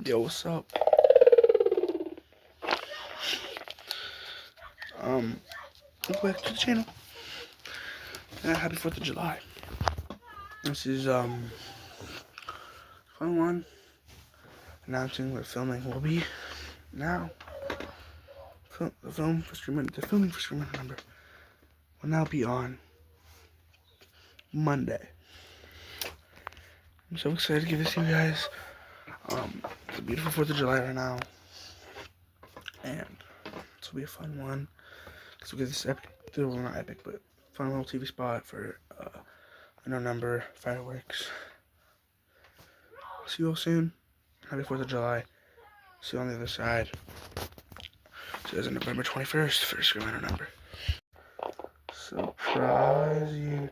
Yo, what's up? Welcome back to the channel. Happy 4th of July. This is, fun one. Announcing what filming will be now. The filming for Screaming number will now be on Monday. I'm so excited to give this to you guys. It's a beautiful 4th of July right now. And this will be a fun one. Because we'll get this epic, well, not epic, but fun little TV spot for, unknown number, fireworks. See you all soon. Happy 4th of July. See you on the other side. See you guys on November 21st for Screaming number. Surprise you.